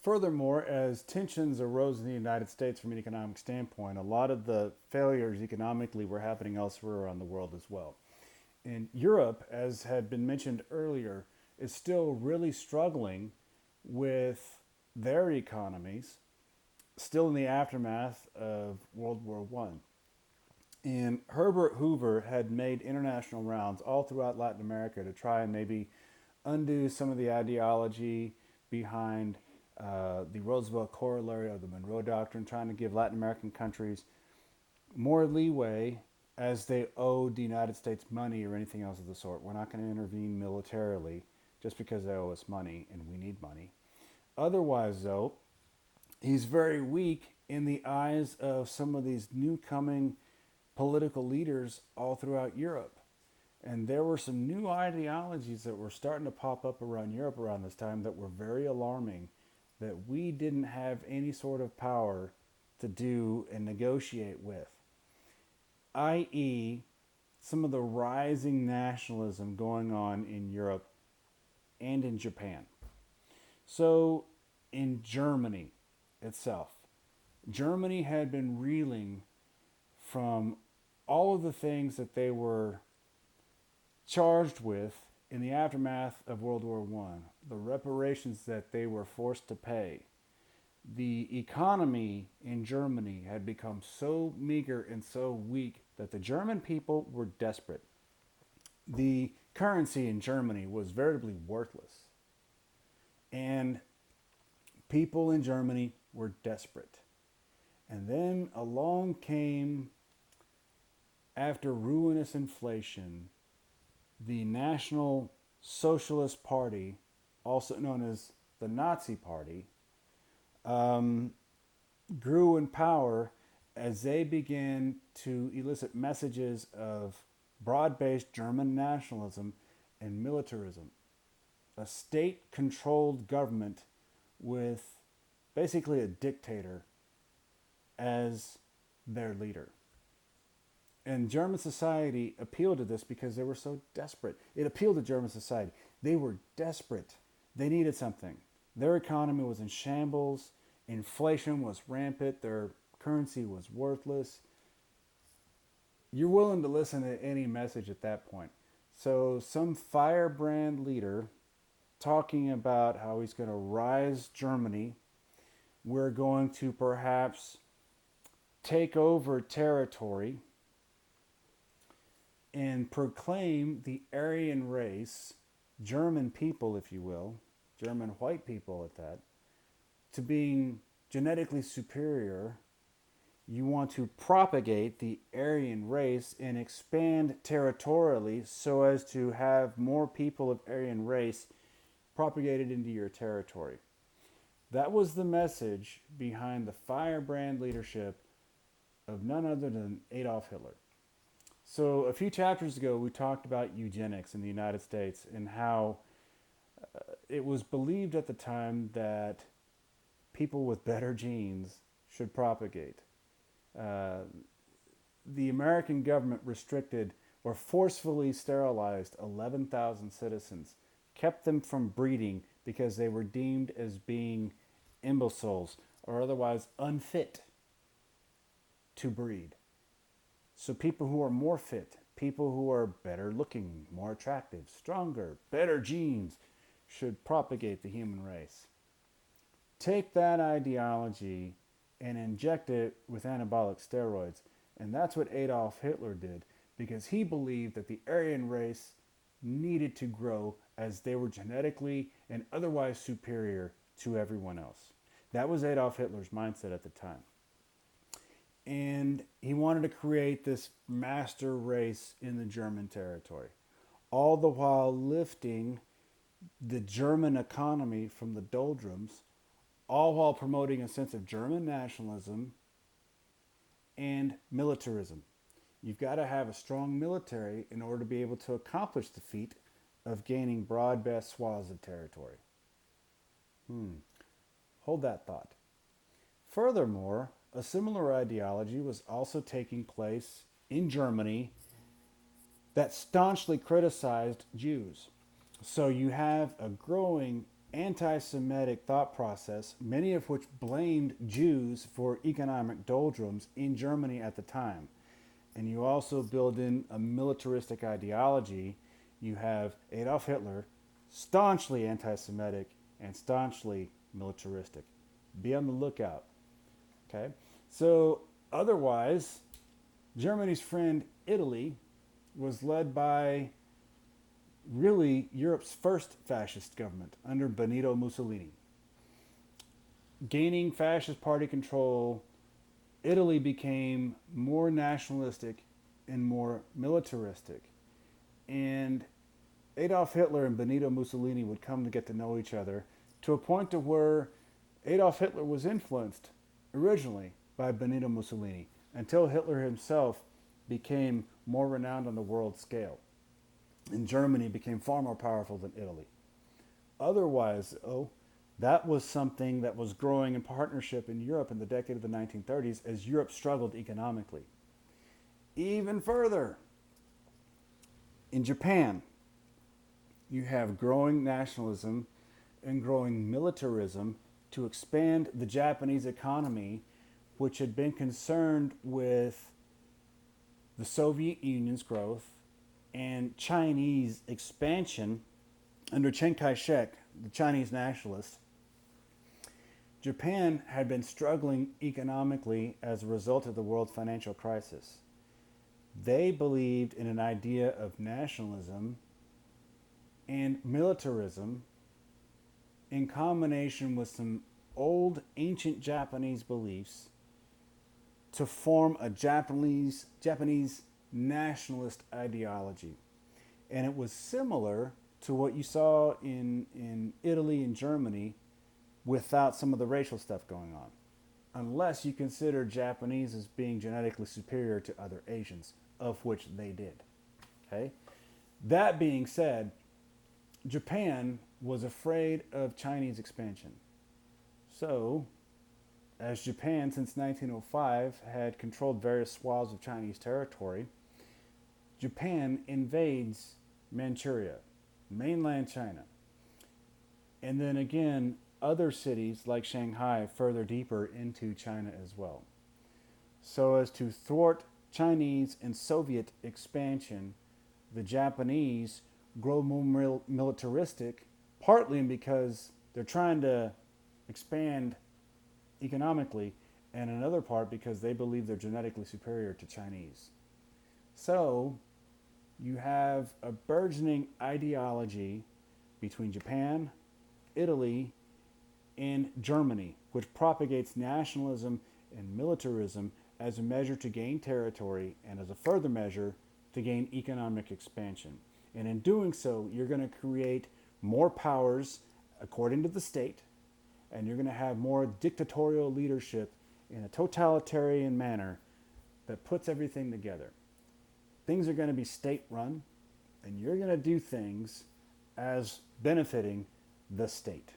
Furthermore, as tensions arose in the United States from an economic standpoint, a lot of the failures economically were happening elsewhere around the world as well. And Europe, as had been mentioned earlier, is still really struggling with their economies, still in the aftermath of World War One. And Herbert Hoover had made international rounds all throughout Latin America to try and maybe undo some of the ideology behind the Roosevelt corollary of the Monroe Doctrine, trying to give Latin American countries more leeway as they owed the United States money or anything else of the sort. We're not going to intervene militarily just because they owe us money and we need money. Otherwise, though, he's very weak in the eyes of some of these new coming political leaders all throughout Europe. And there were some new ideologies that were starting to pop up around Europe around this time that were very alarming, that we didn't have any sort of power to do and negotiate with, i.e., some of the rising nationalism going on in Europe and in Japan. So, in Germany itself, Germany had been reeling from all of the things that they were charged with in the aftermath of World War One, the reparations that they were forced to pay. The economy in Germany had become so meager and so weak that the German people were desperate. The currency in Germany was veritably worthless. And people in Germany were desperate. And then along came, after ruinous inflation, the National Socialist Party, also known as the Nazi Party, grew in power as they began to elicit messages of broad-based German nationalism and militarism. A state-controlled government with basically a dictator as their leader. And German society appealed to this because they were so desperate. It appealed to German society. They were desperate. They needed something. Their economy was in shambles. Inflation was rampant. Their currency was worthless. You're willing to listen to any message at that point. So some firebrand leader talking about how he's going to rise Germany. We're going to perhaps take over territory and proclaim the Aryan race, German people, if you will, German white people at that, to being genetically superior. You want to propagate the Aryan race and expand territorially so as to have more people of Aryan race propagated into your territory. That was the message behind the firebrand leadership of none other than Adolf Hitler. So a few chapters ago, we talked about eugenics in the United States and how it was believed at the time that people with better genes should propagate. The American government restricted or forcefully sterilized 11,000 citizens, kept them from breeding because they were deemed as being imbeciles or otherwise unfit to breed. So people who are more fit, people who are better looking, more attractive, stronger, better genes should propagate the human race. Take that ideology and inject it with anabolic steroids. And that's what Adolf Hitler did because he believed that the Aryan race needed to grow as they were genetically and otherwise superior to everyone else. That was Adolf Hitler's mindset at the time. And he wanted to create this master race in the German territory, all the while lifting the German economy from the doldrums, all while promoting a sense of German nationalism and militarism. You've got to have a strong military in order to be able to accomplish the feat of gaining broad-based swaths of territory. Hold that thought. Furthermore, a similar ideology was also taking place in Germany that staunchly criticized Jews. So you have a growing anti-Semitic thought process, many of which blamed Jews for economic doldrums in Germany at the time. And you also build in a militaristic ideology. You have Adolf Hitler, staunchly anti-Semitic and staunchly militaristic. Be on the lookout. Okay, so otherwise, Germany's friend Italy was led by really Europe's first fascist government under Benito Mussolini. Gaining fascist party control, Italy became more nationalistic and more militaristic. And Adolf Hitler and Benito Mussolini would come to get to know each other to a point to where Adolf Hitler was influenced originally by Benito Mussolini until Hitler himself became more renowned on the world scale. And Germany became far more powerful than Italy. Otherwise, that was something that was growing in partnership in Europe in the decade of the 1930s as Europe struggled economically. Even further, in Japan, you have growing nationalism and growing militarism to expand the Japanese economy, which had been concerned with the Soviet Union's growth and Chinese expansion under Chiang Kai-shek, the Chinese nationalist. Japan had been struggling economically as a result of the world financial crisis. They believed in an idea of nationalism and militarism in combination with some old ancient Japanese beliefs to form a Japanese nationalist ideology. And it was similar to what you saw in Italy and Germany without some of the racial stuff going on. Unless you consider Japanese as being genetically superior to other Asians, of which they did. Okay? That being said, Japan was afraid of Chinese expansion. So, as Japan since 1905 had controlled various swaths of Chinese territory, Japan invades Manchuria, mainland China. And then again, other cities like Shanghai further deeper into China as well. So as to thwart Chinese and Soviet expansion, the Japanese grow more militaristic, partly because they're trying to expand economically, and another part because they believe they're genetically superior to Chinese. So you have a burgeoning ideology between Japan, Italy, and Germany, which propagates nationalism and militarism as a measure to gain territory and as a further measure to gain economic expansion. And in doing so, you're going to create more powers according to the state, and you're going to have more dictatorial leadership in a totalitarian manner that puts everything together. Things are going to be state-run, and you're going to do things as benefiting the state.